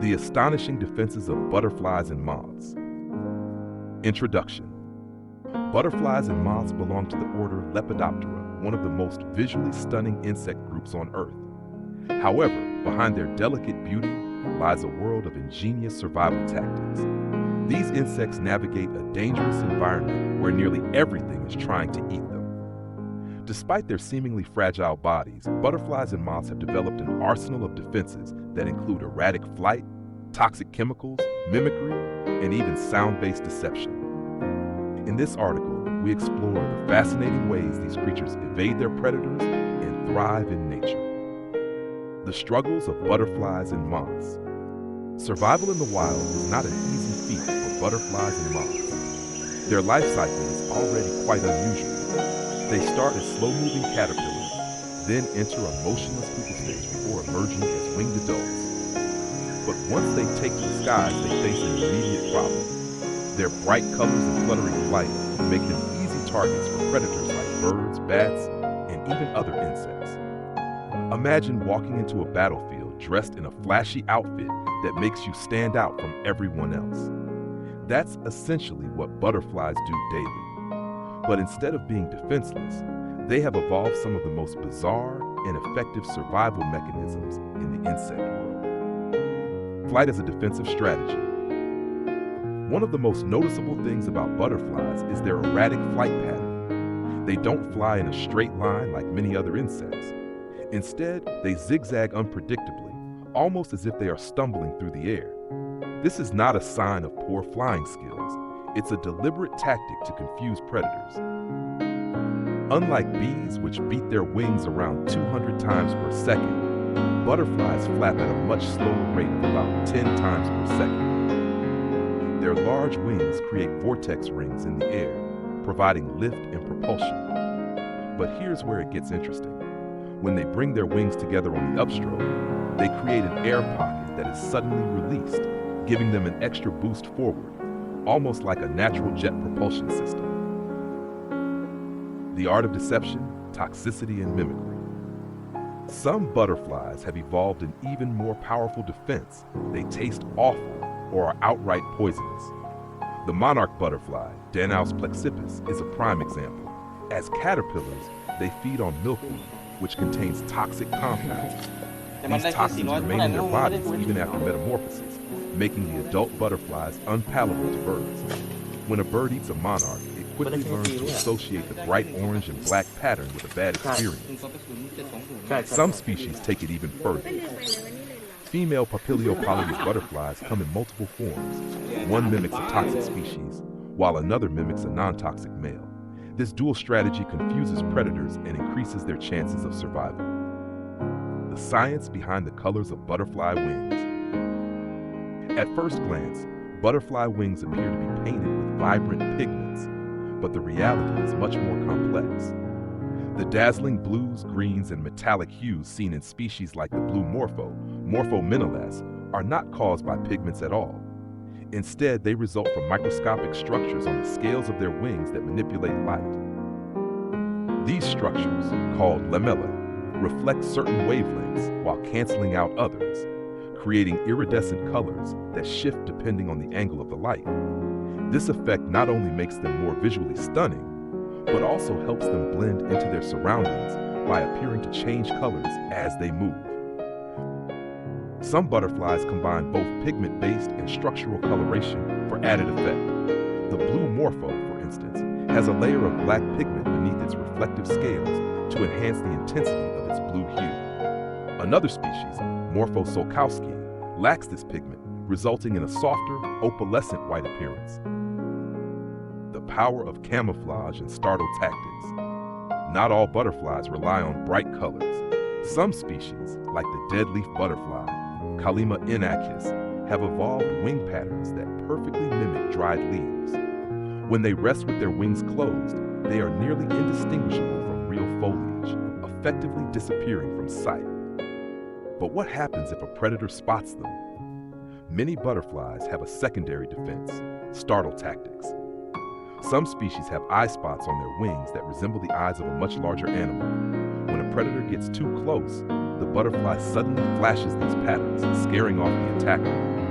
The Astonishing Defenses of Butterflies and Moths. Introduction. Butterflies and moths belong to the order Lepidoptera, one of the most visually stunning insect groups on Earth. However, behind their delicate beauty lies a world of ingenious survival tactics. These insects navigate a dangerous environment where nearly everything is trying to eat them. Despite their seemingly fragile bodies, butterflies and moths have developed an arsenal of defenses that include erratic flight, toxic chemicals, mimicry, and even sound-based deception. In this article, we explore the fascinating ways these creatures evade their predators and thrive in nature. The struggles of butterflies and moths. Survival in the wild is not an easy feat for butterflies and moths. Their life cycle is already quite unusual. They start as slow-moving caterpillars, then enter a motionless pupa stage before emerging as winged adults. But once they take to the skies, they face an immediate problem. Their bright colors and fluttering flight make them easy targets for predators like birds, bats, and even other insects. Imagine walking into a battlefield dressed in a flashy outfit that makes you stand out from everyone else. That's essentially what butterflies do daily. But instead of being defenseless, they have evolved some of the most bizarre and effective survival mechanisms in the insect world. Flight as a defensive strategy. One of the most noticeable things about butterflies is their erratic flight pattern. They don't fly in a straight line like many other insects. Instead, they zigzag unpredictably, almost as if they are stumbling through the air. This is not a sign of poor flying skills. It's a deliberate tactic to confuse predators. Unlike bees, which beat their wings around 200 times per second, butterflies flap at a much slower rate of about 10 times per second. Their large wings create vortex rings in the air, providing lift and propulsion. But here's where it gets interesting. When they bring their wings together on the upstroke, they create an air pocket that is suddenly released, giving them an extra boost forward, almost like a natural jet propulsion system. The art of deception, toxicity, and mimicry. Some butterflies have evolved an even more powerful defense. They taste awful or are outright poisonous. The monarch butterfly, Danaus plexippus, is a prime example. As caterpillars, they feed on milkweed, which contains toxic compounds. These toxins remain in their bodies even after metamorphosis, making the adult butterflies unpalatable to birds. When a bird eats a monarch, it quickly learns to associate the bright orange and black pattern with a bad experience. Some species take it even further. Female Papiliopolyid butterflies come in multiple forms. One mimics a toxic species, while another mimics a non-toxic male. This dual strategy confuses predators and increases their chances of survival. The science behind the colors of butterfly wings. At first glance, butterfly wings appear to be painted with vibrant pigments, but the reality is much more complex. The dazzling blues, greens, and metallic hues seen in species like the blue morpho, Morphomenalas, are not caused by pigments at all. Instead, they result from microscopic structures on the scales of their wings that manipulate light. These structures, called lamella, reflect certain wavelengths while canceling out others, creating iridescent colors that shift depending on the angle of the light. This effect not only makes them more visually stunning, but also helps them blend into their surroundings by appearing to change colors as they move. Some butterflies combine both pigment-based and structural coloration for added effect. The blue morpho, for instance, has a layer of black pigment beneath its reflective scales to enhance the intensity of its blue hue. Another species, Morpho solkowski, lacks this pigment, resulting in a softer, opalescent white appearance. The power of camouflage and startle tactics. Not all butterflies rely on bright colors. Some species, like the deadleaf butterfly, Kallima inachus, have evolved wing patterns that perfectly mimic dried leaves. When they rest with their wings closed, they are nearly indistinguishable from real foliage, effectively disappearing from sight. But what happens if a predator spots them? Many butterflies have a secondary defense, startle tactics. Some species have eye spots on their wings that resemble the eyes of a much larger animal. When a predator gets too close, the butterfly suddenly flashes these patterns, scaring off the attacker.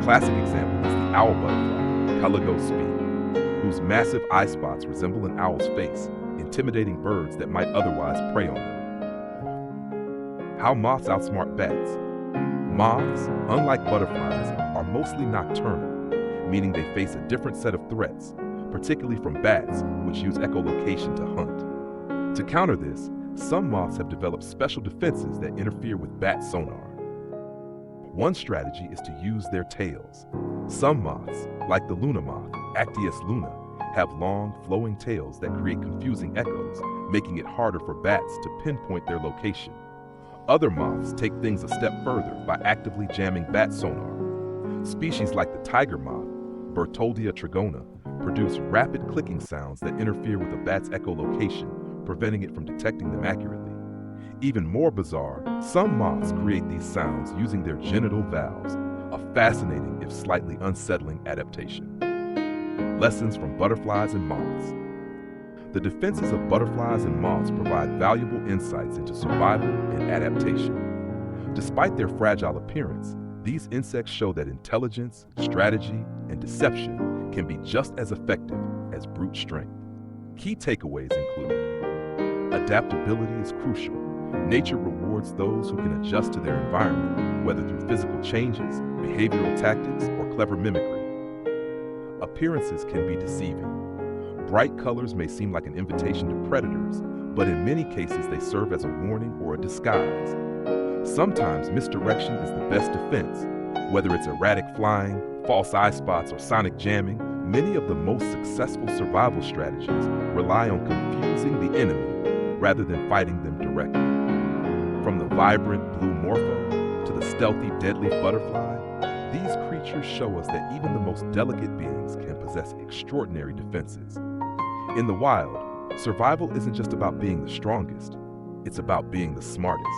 A classic example is the owl butterfly, Caligo sp, whose massive eye spots resemble an owl's face, intimidating birds that might otherwise prey on them. How moths outsmart bats. Moths, unlike butterflies, are mostly nocturnal, meaning they face a different set of threats, particularly from bats, which use echolocation to hunt. To counter this, some moths have developed special defenses that interfere with bat sonar. One strategy is to use their tails. Some moths, like the Luna moth, Actias luna, have long, flowing tails that create confusing echoes, making it harder for bats to pinpoint their location. Other moths take things a step further by actively jamming bat sonar. Species like the tiger moth, Bertholdia trigona, produce rapid clicking sounds that interfere with a bat's echolocation, preventing it from detecting them accurately. Even more bizarre, some moths create these sounds using their genital valves, a fascinating if slightly unsettling adaptation. Lessons from butterflies and moths. The defenses of butterflies and moths provide valuable insights into survival and adaptation. Despite their fragile appearance, these insects show that intelligence, strategy, and deception can be just as effective as brute strength. Key takeaways include: adaptability is crucial. Nature rewards those who can adjust to their environment, whether through physical changes, behavioral tactics, or clever mimicry. Appearances can be deceiving. Bright colors may seem like an invitation to predators, but in many cases they serve as a warning or a disguise. Sometimes misdirection is the best defense. Whether it's erratic flying, false eye spots, or sonic jamming, many of the most successful survival strategies rely on confusing the enemy rather than fighting them directly. From the vibrant blue morpho to the stealthy deadleaf butterfly, these creatures show us that even the most delicate beings can possess extraordinary defenses. In the wild, survival isn't just about being the strongest, it's about being the smartest.